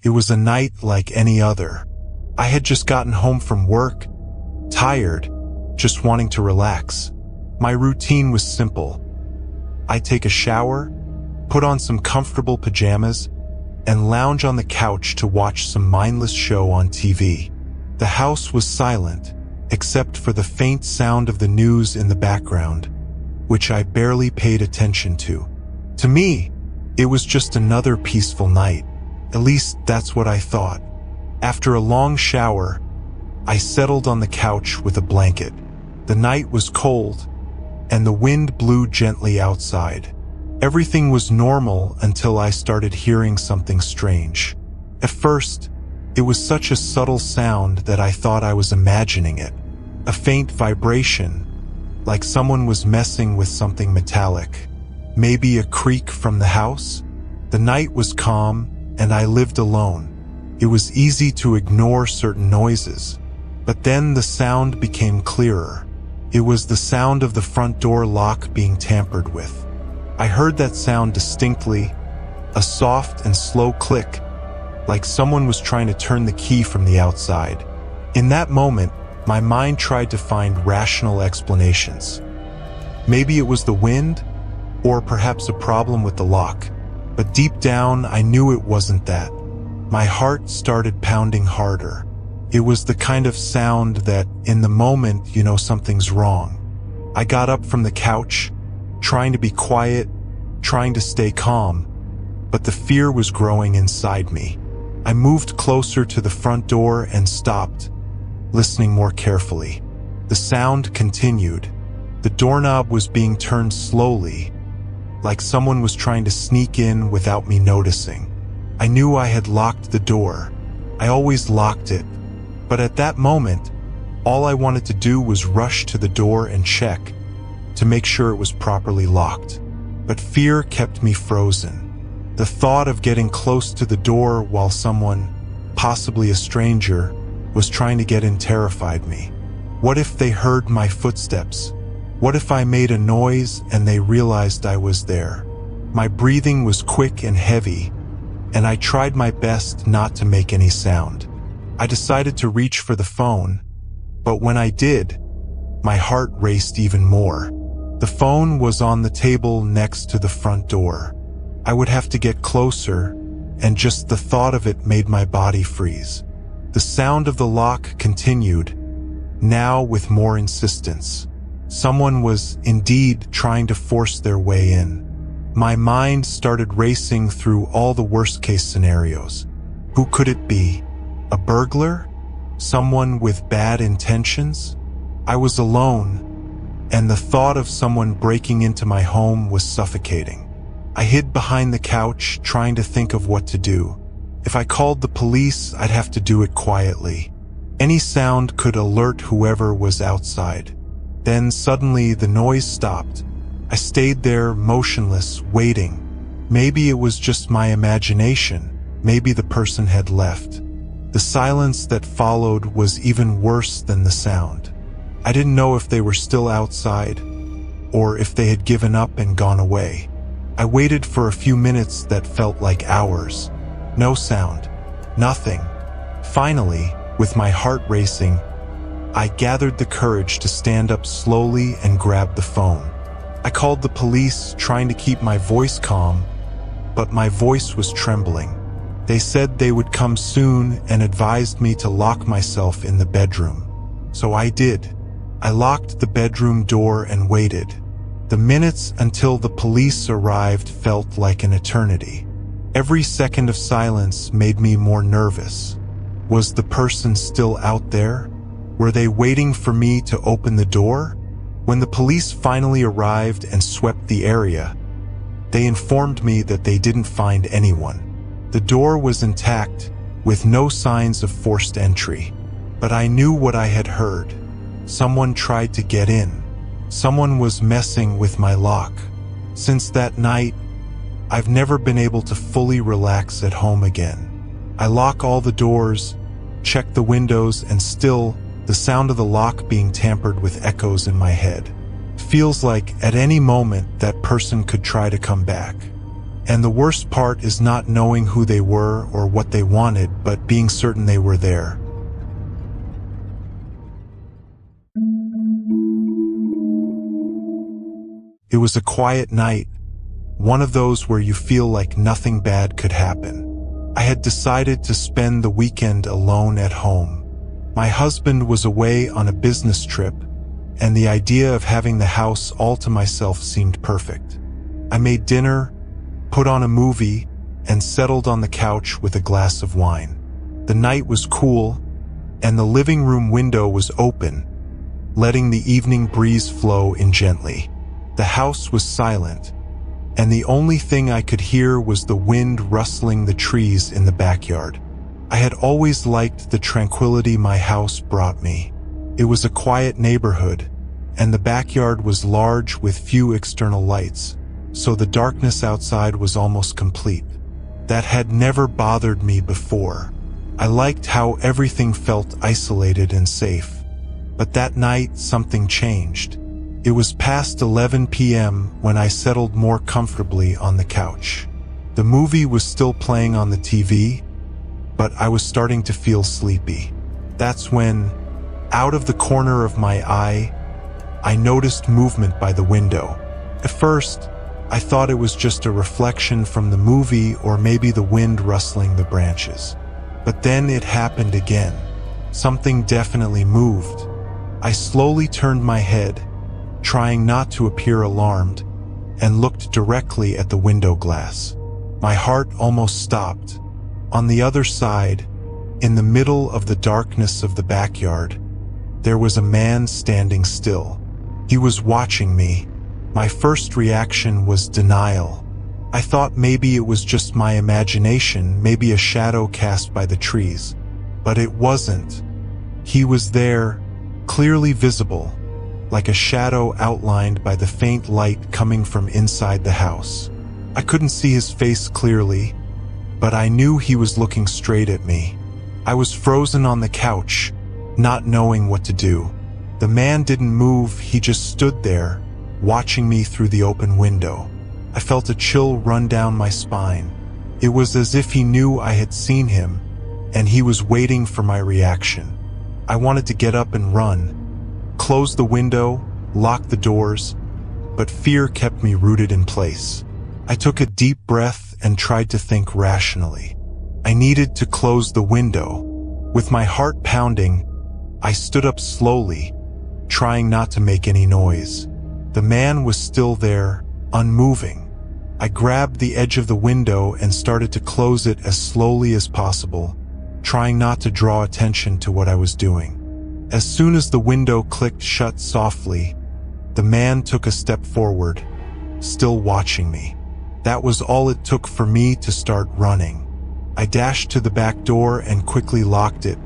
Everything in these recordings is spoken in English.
It was a night like any other. I had just gotten home from work, tired, just wanting to relax. My routine was simple. I'd take a shower, put on some comfortable pajamas, and lounge on the couch to watch some mindless show on TV. The house was silent, except for the faint sound of the news in the background, which I barely paid attention to. To me, it was just another peaceful night. At least that's what I thought. After a long shower, I settled on the couch with a blanket. The night was cold, and the wind blew gently outside. Everything was normal until I started hearing something strange. At first, it was such a subtle sound that I thought I was imagining it. A faint vibration, like someone was messing with something metallic. Maybe a creak from the house? The night was calm, and I lived alone. It was easy to ignore certain noises. But then the sound became clearer. It was the sound of the front door lock being tampered with. I heard that sound distinctly, a soft and slow click, like someone was trying to turn the key from the outside. In that moment, my mind tried to find rational explanations. Maybe it was the wind, or perhaps a problem with the lock. But deep down, I knew it wasn't that. My heart started pounding harder. It was the kind of sound that, in the moment, you know something's wrong. I got up from the couch, trying to be quiet, trying to stay calm, but the fear was growing inside me. I moved closer to the front door and stopped, listening more carefully. The sound continued. The doorknob was being turned slowly, like someone was trying to sneak in without me noticing. I knew I had locked the door. I always locked it. But at that moment, all I wanted to do was rush to the door and check, to make sure it was properly locked. But fear kept me frozen. The thought of getting close to the door while someone, possibly a stranger, was trying to get in terrified me. What if they heard my footsteps? What if I made a noise and they realized I was there? My breathing was quick and heavy, and I tried my best not to make any sound. I decided to reach for the phone, but when I did, my heart raced even more. The phone was on the table next to the front door. I would have to get closer, and just the thought of it made my body freeze. The sound of the lock continued, now with more insistence. Someone was indeed trying to force their way in. My mind started racing through all the worst-case scenarios. Who could it be? A burglar? Someone with bad intentions? I was alone, and the thought of someone breaking into my home was suffocating. I hid behind the couch, trying to think of what to do. If I called the police, I'd have to do it quietly. Any sound could alert whoever was outside. Then suddenly the noise stopped. I stayed there, motionless, waiting. Maybe it was just my imagination. Maybe the person had left. The silence that followed was even worse than the sound. I didn't know if they were still outside, or if they had given up and gone away. I waited for a few minutes that felt like hours. No sound. Nothing. Finally, with my heart racing, I gathered the courage to stand up slowly and grab the phone. I called the police, trying to keep my voice calm, but my voice was trembling. They said they would come soon and advised me to lock myself in the bedroom. So I did. I locked the bedroom door and waited. The minutes until the police arrived felt like an eternity. Every second of silence made me more nervous. Was the person still out there? Were they waiting for me to open the door? When the police finally arrived and swept the area, they informed me that they didn't find anyone. The door was intact, with no signs of forced entry. But I knew what I had heard. Someone tried to get in. Someone was messing with my lock. Since that night, I've never been able to fully relax at home again. I lock all the doors, check the windows, and still, the sound of the lock being tampered with echoes in my head. Feels like at any moment that person could try to come back. And the worst part is not knowing who they were or what they wanted, but being certain they were there. It was a quiet night, one of those where you feel like nothing bad could happen. I had decided to spend the weekend alone at home. My husband was away on a business trip, and the idea of having the house all to myself seemed perfect. I made dinner, put on a movie, and settled on the couch with a glass of wine. The night was cool, and the living room window was open, letting the evening breeze flow in gently. The house was silent, and the only thing I could hear was the wind rustling the trees in the backyard. I had always liked the tranquility my house brought me. It was a quiet neighborhood, and the backyard was large with few external lights, so the darkness outside was almost complete. That had never bothered me before. I liked how everything felt isolated and safe. But that night, something changed. It was past 11 p.m. when I settled more comfortably on the couch. The movie was still playing on the TV, but I was starting to feel sleepy. That's when, out of the corner of my eye, I noticed movement by the window. At first, I thought it was just a reflection from the movie or maybe the wind rustling the branches. But then it happened again. Something definitely moved. I slowly turned my head, trying not to appear alarmed, and looked directly at the window glass. My heart almost stopped. On the other side, in the middle of the darkness of the backyard, there was a man standing still. He was watching me. My first reaction was denial. I thought maybe it was just my imagination, maybe a shadow cast by the trees. But it wasn't. He was there, clearly visible, like a shadow outlined by the faint light coming from inside the house. I couldn't see his face clearly, but I knew he was looking straight at me. I was frozen on the couch, not knowing what to do. The man didn't move, he just stood there, watching me through the open window. I felt a chill run down my spine. It was as if he knew I had seen him, and he was waiting for my reaction. I wanted to get up and run, close the window, lock the doors, but fear kept me rooted in place. I took a deep breath and tried to think rationally. I needed to close the window. With my heart pounding, I stood up slowly, trying not to make any noise. The man was still there, unmoving. I grabbed the edge of the window and started to close it as slowly as possible, trying not to draw attention to what I was doing. As soon as the window clicked shut softly, the man took a step forward, still watching me. That was all it took for me to start running. I dashed to the back door and quickly locked it,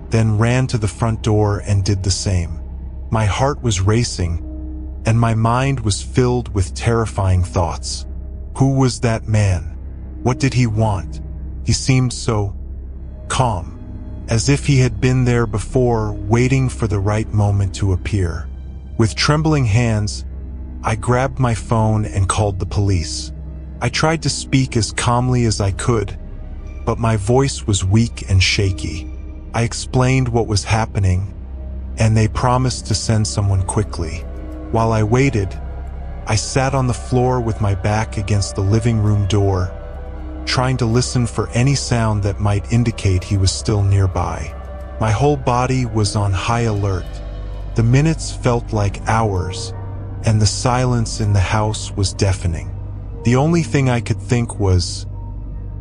then ran to the front door and did the same. My heart was racing, and my mind was filled with terrifying thoughts. Who was that man? What did he want? He seemed so calm, as if he had been there before, waiting for the right moment to appear. With trembling hands, I grabbed my phone and called the police. I tried to speak as calmly as I could, but my voice was weak and shaky. I explained what was happening, and they promised to send someone quickly. While I waited, I sat on the floor with my back against the living room door, trying to listen for any sound that might indicate he was still nearby. My whole body was on high alert. The minutes felt like hours, and the silence in the house was deafening. The only thing I could think was,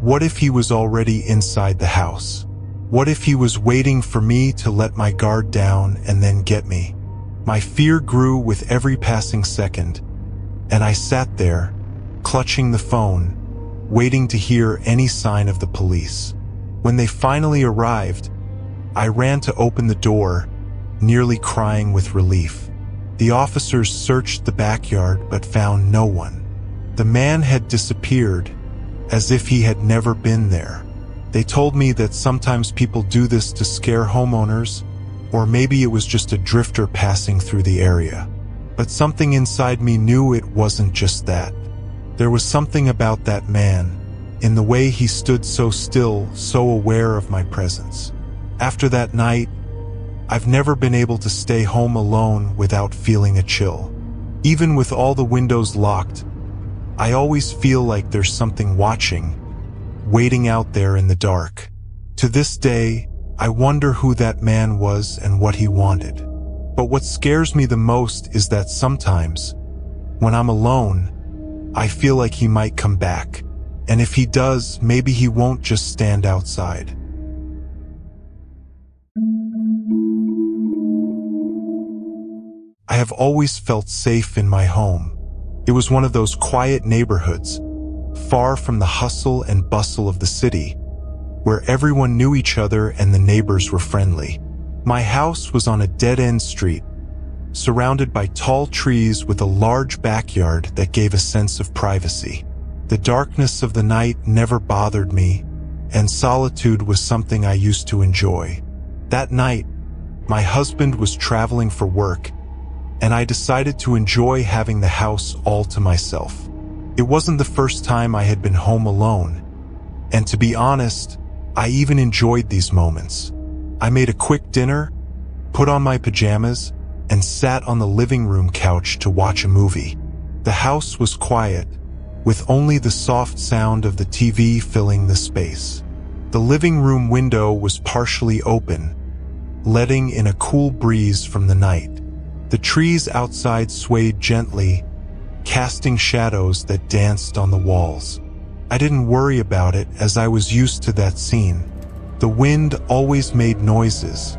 what if he was already inside the house? What if he was waiting for me to let my guard down and then get me? My fear grew with every passing second, and I sat there, clutching the phone, waiting to hear any sign of the police. When they finally arrived, I ran to open the door, nearly crying with relief. The officers searched the backyard but found no one. The man had disappeared, as if he had never been there. They told me that sometimes people do this to scare homeowners, or maybe it was just a drifter passing through the area. But something inside me knew it wasn't just that. There was something about that man, in the way he stood so still, so aware of my presence. After that night, I've never been able to stay home alone without feeling a chill. Even with all the windows locked, I always feel like there's something watching, waiting out there in the dark. To this day, I wonder who that man was and what he wanted. But what scares me the most is that sometimes, when I'm alone, I feel like he might come back. And if he does, maybe he won't just stand outside. I have always felt safe in my home. It was one of those quiet neighborhoods, far from the hustle and bustle of the city, where everyone knew each other and the neighbors were friendly. My house was on a dead-end street, surrounded by tall trees with a large backyard that gave a sense of privacy. The darkness of the night never bothered me, and solitude was something I used to enjoy. That night, my husband was traveling for work, and I decided to enjoy having the house all to myself. It wasn't the first time I had been home alone, and to be honest, I even enjoyed these moments. I made a quick dinner, put on my pajamas, and sat on the living room couch to watch a movie. The house was quiet, with only the soft sound of the TV filling the space. The living room window was partially open, letting in a cool breeze from the night. The trees outside swayed gently, casting shadows that danced on the walls. I didn't worry about it as I was used to that scene. The wind always made noises,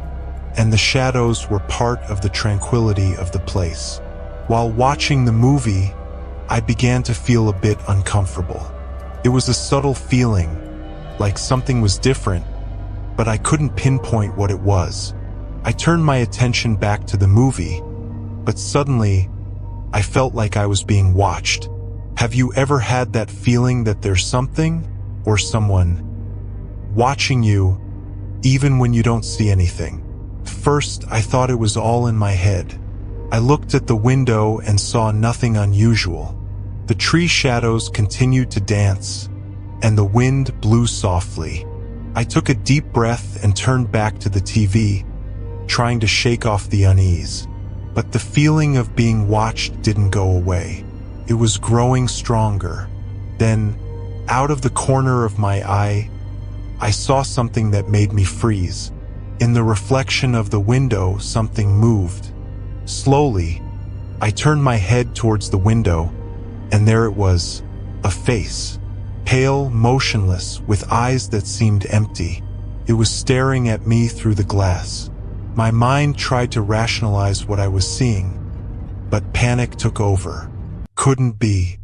and the shadows were part of the tranquility of the place. While watching the movie, I began to feel a bit uncomfortable. It was a subtle feeling, like something was different, but I couldn't pinpoint what it was. I turned my attention back to the movie, but suddenly, I felt like I was being watched. Have you ever had that feeling that there's something, or someone, watching you, even when you don't see anything? First, I thought it was all in my head. I looked at the window and saw nothing unusual. The tree shadows continued to dance, and the wind blew softly. I took a deep breath and turned back to the TV, trying to shake off the unease. But the feeling of being watched didn't go away. It was growing stronger. Then, out of the corner of my eye, I saw something that made me freeze. In the reflection of the window, something moved. Slowly, I turned my head towards the window, and there it was, a face. Pale, motionless, with eyes that seemed empty. It was staring at me through the glass. My mind tried to rationalize what I was seeing, but panic took over. Couldn't be.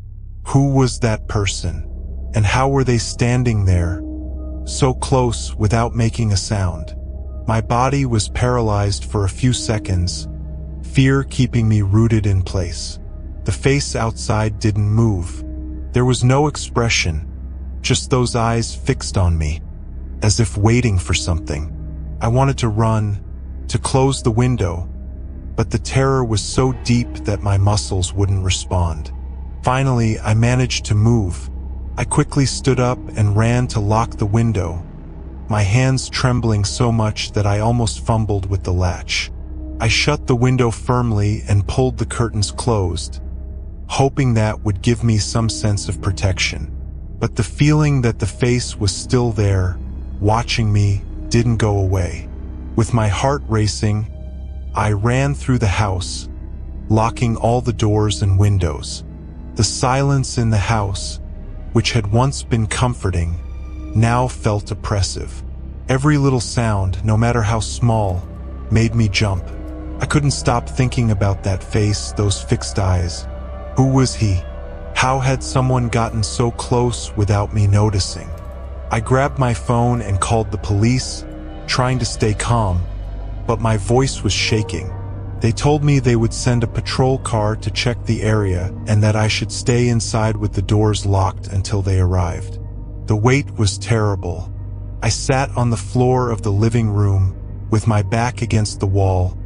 Who was that person? And how were they standing there, so close without making a sound? My body was paralyzed for a few seconds, fear keeping me rooted in place. The face outside didn't move. There was no expression, just those eyes fixed on me, as if waiting for something. I wanted to run, to close the window, but the terror was so deep that my muscles wouldn't respond. Finally, I managed to move. I quickly stood up and ran to lock the window, my hands trembling so much that I almost fumbled with the latch. I shut the window firmly and pulled the curtains closed, hoping that would give me some sense of protection. But the feeling that the face was still there, watching me, didn't go away. With my heart racing, I ran through the house, locking all the doors and windows. The silence in the house, which had once been comforting, now felt oppressive. Every little sound, no matter how small, made me jump. I couldn't stop thinking about that face, those fixed eyes. Who was he? How had someone gotten so close without me noticing? I grabbed my phone and called the police, trying to stay calm, but my voice was shaking. They told me they would send a patrol car to check the area and that I should stay inside with the doors locked until they arrived. The wait was terrible. I sat on the floor of the living room with my back against the wall,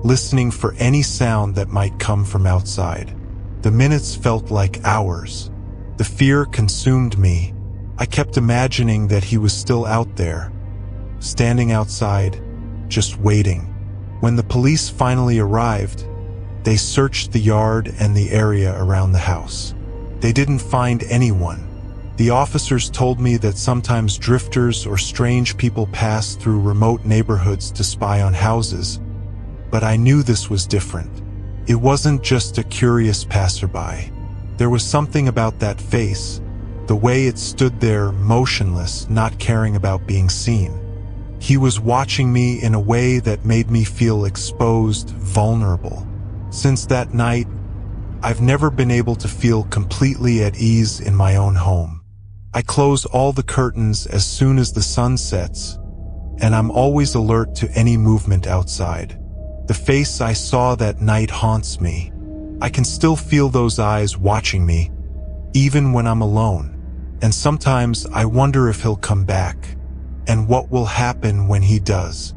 listening for any sound that might come from outside. The minutes felt like hours. The fear consumed me. I kept imagining that he was still out there, standing outside, just waiting. When the police finally arrived, they searched the yard and the area around the house. They didn't find anyone. The officers told me that sometimes drifters or strange people pass through remote neighborhoods to spy on houses, but I knew this was different. It wasn't just a curious passerby. There was something about that face, the way it stood there motionless, not caring about being seen. He was watching me in a way that made me feel exposed, vulnerable. Since that night, I've never been able to feel completely at ease in my own home. I close all the curtains as soon as the sun sets, and I'm always alert to any movement outside. The face I saw that night haunts me. I can still feel those eyes watching me, even when I'm alone. And sometimes I wonder if he'll come back, and what will happen when he does.